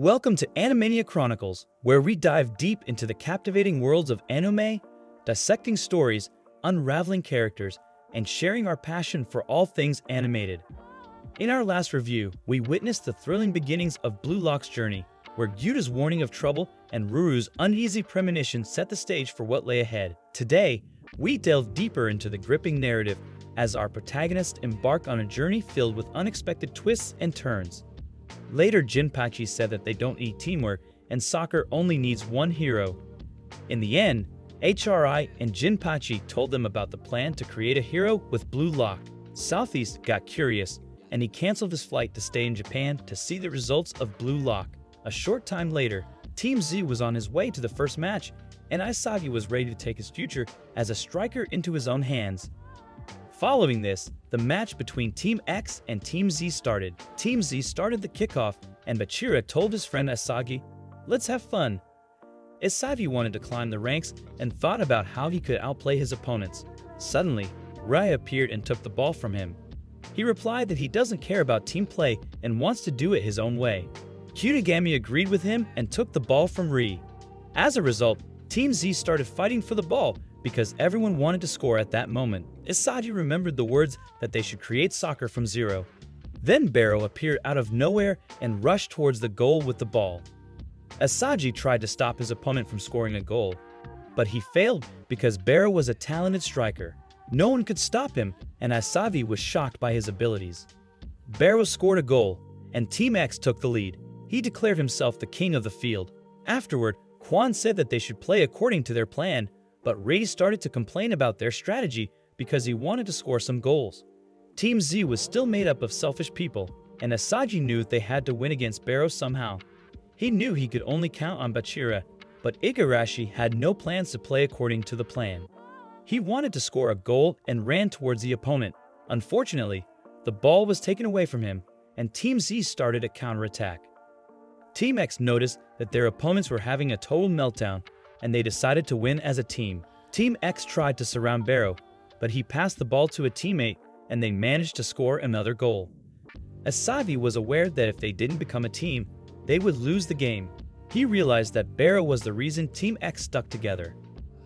Welcome to Animania Chronicles, where we dive deep into the captivating worlds of anime, dissecting stories, unraveling characters, and sharing our passion for all things animated. In our last review, we witnessed the thrilling beginnings of Blue Lock's journey, where Gyuta's warning of trouble and Ruru's uneasy premonition set the stage for what lay ahead. Today, we delve deeper into the gripping narrative as our protagonists embark on a journey filled with unexpected twists and turns. Later, Jinpachi said that they don't need teamwork and soccer only needs one hero. In the end, HRI and Jinpachi told them about the plan to create a hero with Blue Lock. Southeast got curious, and he canceled his flight to stay in Japan to see the results of Blue Lock. A short time later, Team Z was on his way to the first match, and Isagi was ready to take his future as a striker into his own hands. Following this, the match between Team X and Team Z started. Team Z started the kickoff, and Bachira told his friend Isagi, "Let's have fun." Isagi wanted to climb the ranks and thought about how he could outplay his opponents. Suddenly, Rai appeared and took the ball from him. He replied that he doesn't care about team play and wants to do it his own way. Kunigami agreed with him and took the ball from Ri. As a result, Team Z started fighting for the ball because everyone wanted to score at that moment. Isagi remembered the words that they should create soccer from zero. Then Barrow appeared out of nowhere and rushed towards the goal with the ball. Isagi tried to stop his opponent from scoring a goal, but he failed because Barrow was a talented striker. No one could stop him, and Isagi was shocked by his abilities. Barrow scored a goal, and Team X took the lead. He declared himself the king of the field. Afterward, Quan said that they should play according to their plan, but Ray started to complain about their strategy because he wanted to score some goals. Team Z was still made up of selfish people, and Isagi knew they had to win against Barrow somehow. He knew he could only count on Bachira, but Igarashi had no plans to play according to the plan. He wanted to score a goal and ran towards the opponent. Unfortunately, the ball was taken away from him, and Team Z started a counterattack. Team X noticed that their opponents were having a total meltdown, and they decided to win as a team. Team X tried to surround Barrow, but he passed the ball to a teammate, and they managed to score another goal. Isagi was aware that if they didn't become a team, they would lose the game. He realized that Barrow was the reason Team X stuck together.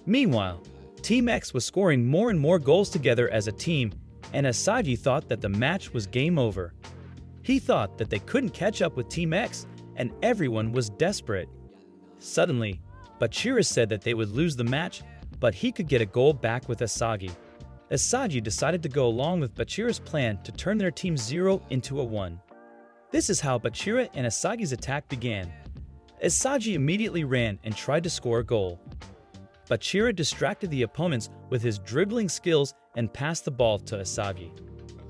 Meanwhile, Team X was scoring more and more goals together as a team, and Isagi thought that the match was game over. He thought that they couldn't catch up with Team X, and everyone was desperate. Suddenly, Bachira said that they would lose the match, but he could get a goal back with Isagi. Isagi decided to go along with Bachira's plan to turn their Team 0 into a 1. This is how Bachira and Isagi's attack began. Isagi immediately ran and tried to score a goal. Bachira distracted the opponents with his dribbling skills and passed the ball to Isagi.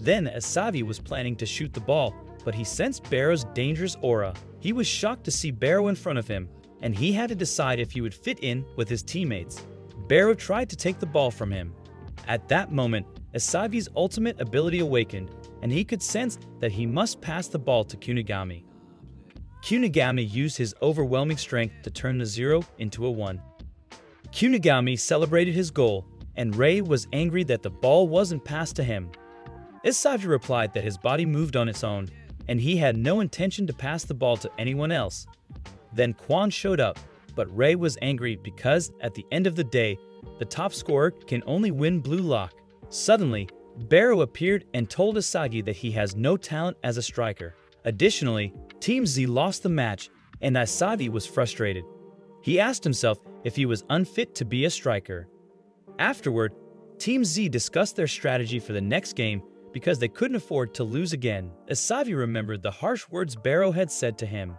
Then Isagi was planning to shoot the ball, but he sensed Barrow's dangerous aura. He was shocked to see Barrow in front of him, and he had to decide if he would fit in with his teammates. Barrow tried to take the ball from him. At that moment, Isagi's ultimate ability awakened, and he could sense that he must pass the ball to Kunigami. Kunigami used his overwhelming strength to turn the 0 into a 1. Kunigami celebrated his goal, and Ray was angry that the ball wasn't passed to him. Isagi replied that his body moved on its own, and he had no intention to pass the ball to anyone else. Then Quan showed up, but Ray was angry because, at the end of the day, the top scorer can only win Blue Lock. Suddenly, Barrow appeared and told Isagi that he has no talent as a striker. Additionally, Team Z lost the match, and Isagi was frustrated. He asked himself if he was unfit to be a striker. Afterward, Team Z discussed their strategy for the next game because they couldn't afford to lose again. Isagi remembered the harsh words Barrow had said to him.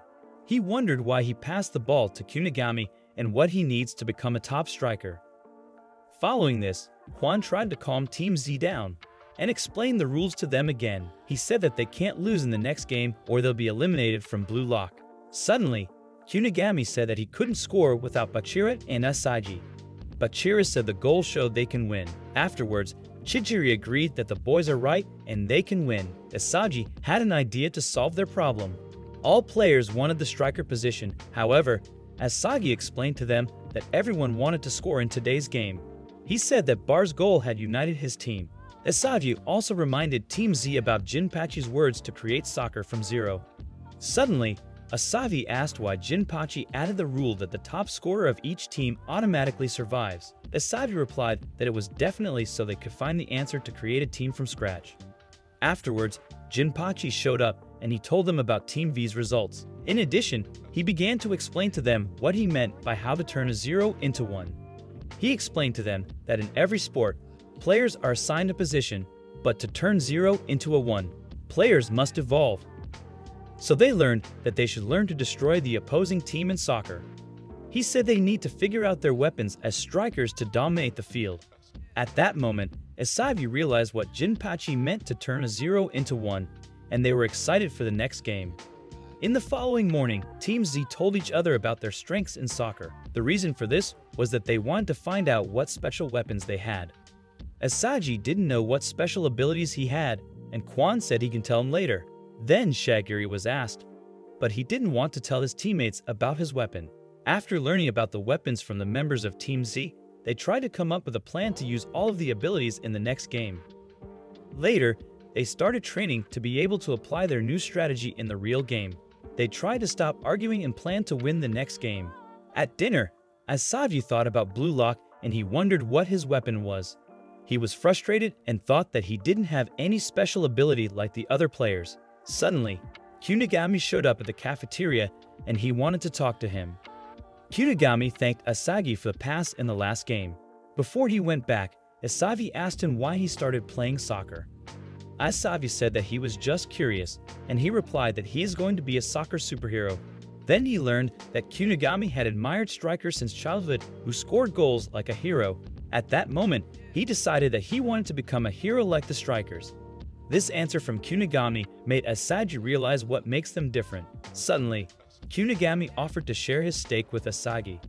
He wondered why he passed the ball to Kunigami and what he needs to become a top striker. Following this, Quan tried to calm Team Z down and explain the rules to them again. He said that they can't lose in the next game or they'll be eliminated from Blue Lock. Suddenly, Kunigami said that he couldn't score without Bachira and Isagi. Bachira said the goal showed they can win. Afterwards, Chijiri agreed that the boys are right and they can win. Isagi had an idea to solve their problem. All players wanted the striker position. However, Isagi explained to them that everyone wanted to score in today's game. He said that Bar's goal had united his team. Isagi also reminded Team Z about Jinpachi's words to create soccer from zero. Suddenly, Isagi asked why Jinpachi added the rule that the top scorer of each team automatically survives. Isagi replied that it was definitely so they could find the answer to create a team from scratch. Afterwards, Jinpachi showed up and he told them about Team V's results. In addition, he began to explain to them what he meant by how to turn a 0 into 1. He explained to them that in every sport, players are assigned a position, but to turn 0 into a 1, players must evolve. So they learned that they should learn to destroy the opposing team in soccer. He said they need to figure out their weapons as strikers to dominate the field. At that moment, Isagi realized what Jinpachi meant to turn a 0 into 1, and they were excited for the next game. In the following morning, Team Z told each other about their strengths in soccer. The reason for this was that they wanted to find out what special weapons they had. Isagi didn't know what special abilities he had, and Quan said he can tell him later. Then Shagiri was asked, but he didn't want to tell his teammates about his weapon. After learning about the weapons from the members of Team Z, they tried to come up with a plan to use all of the abilities in the next game. Later, they started training to be able to apply their new strategy in the real game. They tried to stop arguing and planned to win the next game. At dinner, Isagi thought about Blue Lock and he wondered what his weapon was. He was frustrated and thought that he didn't have any special ability like the other players. Suddenly, Kunigami showed up at the cafeteria and he wanted to talk to him. Kunigami thanked Isagi for the pass in the last game. Before he went back, Isagi asked him why he started playing soccer. Isagi said that he was just curious, and he replied that he is going to be a soccer superhero. Then he learned that Kunigami had admired strikers since childhood who scored goals like a hero. At that moment, he decided that he wanted to become a hero like the strikers. This answer from Kunigami made Isagi realize what makes them different. Suddenly, Kunigami offered to share his stake with Isagi.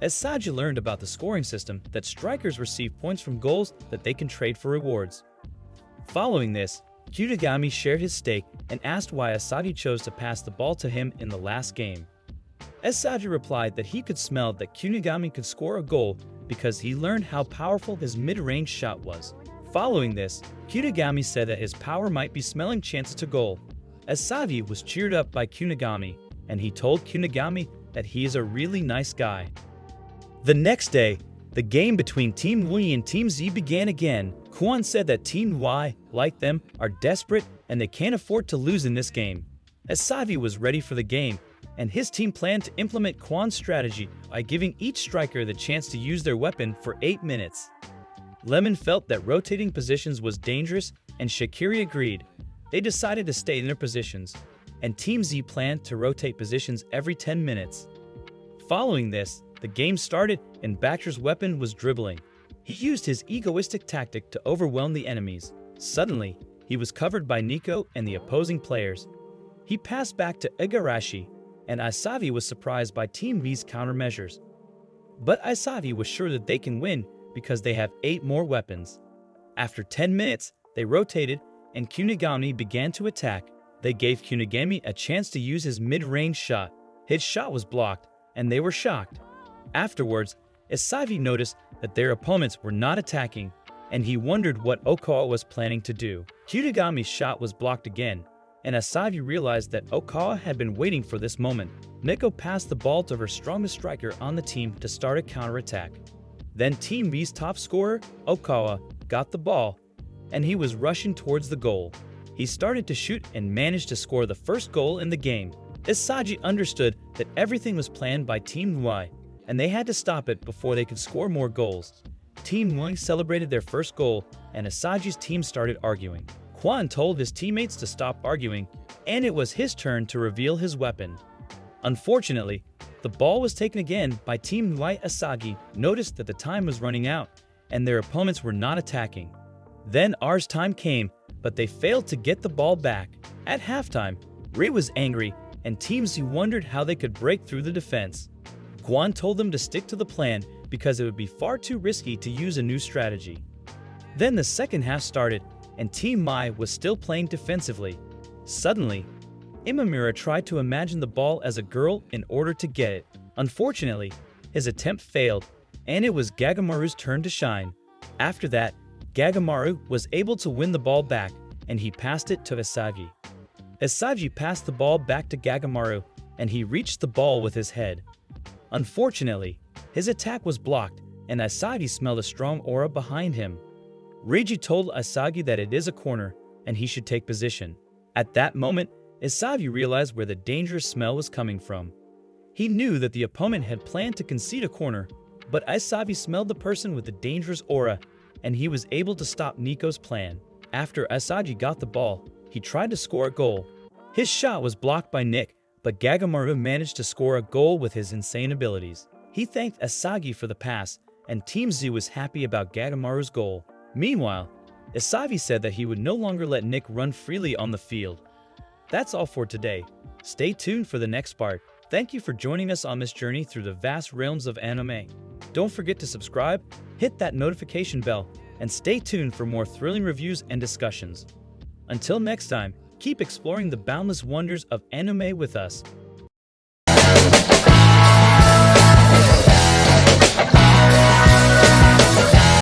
Isagi learned about the scoring system that strikers receive points from goals that they can trade for rewards. Following this, Kunigami shared his stake and asked why Isagi chose to pass the ball to him in the last game. Isagi replied that he could smell that Kunigami could score a goal because he learned how powerful his mid-range shot was. Following this, Kunigami said that his power might be smelling chances to goal. Isagi was cheered up by Kunigami, and he told Kunigami that he is a really nice guy. The next day, the game between Team Y and Team Z began again. Quan said that Team Y, like them, are desperate and they can't afford to lose in this game. Isagi was ready for the game, and his team planned to implement Quan's strategy by giving each striker the chance to use their weapon for 8 minutes. Lemon felt that rotating positions was dangerous, and Shakiri agreed. They decided to stay in their positions, and Team Z planned to rotate positions every 10 minutes. Following this, the game started and Bachelor's weapon was dribbling. He used his egoistic tactic to overwhelm the enemies. Suddenly, he was covered by Nico and the opposing players. He passed back to Igarashi, and Isagi was surprised by Team V's countermeasures. But Isagi was sure that they can win because they have 8 more weapons. After 10 minutes, they rotated and Kunigami began to attack. They gave Kunigami a chance to use his mid-range shot. His shot was blocked, and they were shocked. Afterwards, Isagi noticed that their opponents were not attacking, and he wondered what Okawa was planning to do. Kunigami's shot was blocked again, and Isagi realized that Okawa had been waiting for this moment. Miko passed the ball to her strongest striker on the team to start a counterattack. Then Team V's top scorer, Okawa, got the ball, and he was rushing towards the goal. He started to shoot and managed to score the first goal in the game. Isagi understood that everything was planned by Team Y, and they had to stop it before they could score more goals. Team Y celebrated their first goal, and Isagi's team started arguing. Quan told his teammates to stop arguing, and it was his turn to reveal his weapon. Unfortunately, the ball was taken again by Team Y. Isagi noticed that the time was running out, and their opponents were not attacking. Then R's time came, but they failed to get the ball back. At halftime, Ray was angry, and Team Z wondered how they could break through the defense. Quan told them to stick to the plan because it would be far too risky to use a new strategy. Then the second half started, and Team Mai was still playing defensively. Suddenly, Imamura tried to imagine the ball as a girl in order to get it. Unfortunately, his attempt failed, and it was Gagamaru's turn to shine. After that, Gagamaru was able to win the ball back, and he passed it to Isagi. Isagi passed the ball back to Gagamaru, and he reached the ball with his head. Unfortunately, his attack was blocked, and Isagi smelled a strong aura behind him. Reiji told Isagi that it is a corner, and he should take position. At that moment, Isagi realized where the dangerous smell was coming from. He knew that the opponent had planned to concede a corner, but Isagi smelled the person with the dangerous aura, and he was able to stop Nico's plan. After Isagi got the ball, he tried to score a goal. His shot was blocked by Nick, but Gagamaru managed to score a goal with his insane abilities. He thanked Isagi for the pass, and Team Z was happy about Gagamaru's goal. Meanwhile, Isagi said that he would no longer let Nick run freely on the field. That's all for today. Stay tuned for the next part. Thank you for joining us on this journey through the vast realms of anime. Don't forget to subscribe, hit that notification bell, and stay tuned for more thrilling reviews and discussions. Until next time, keep exploring the boundless wonders of anime with us.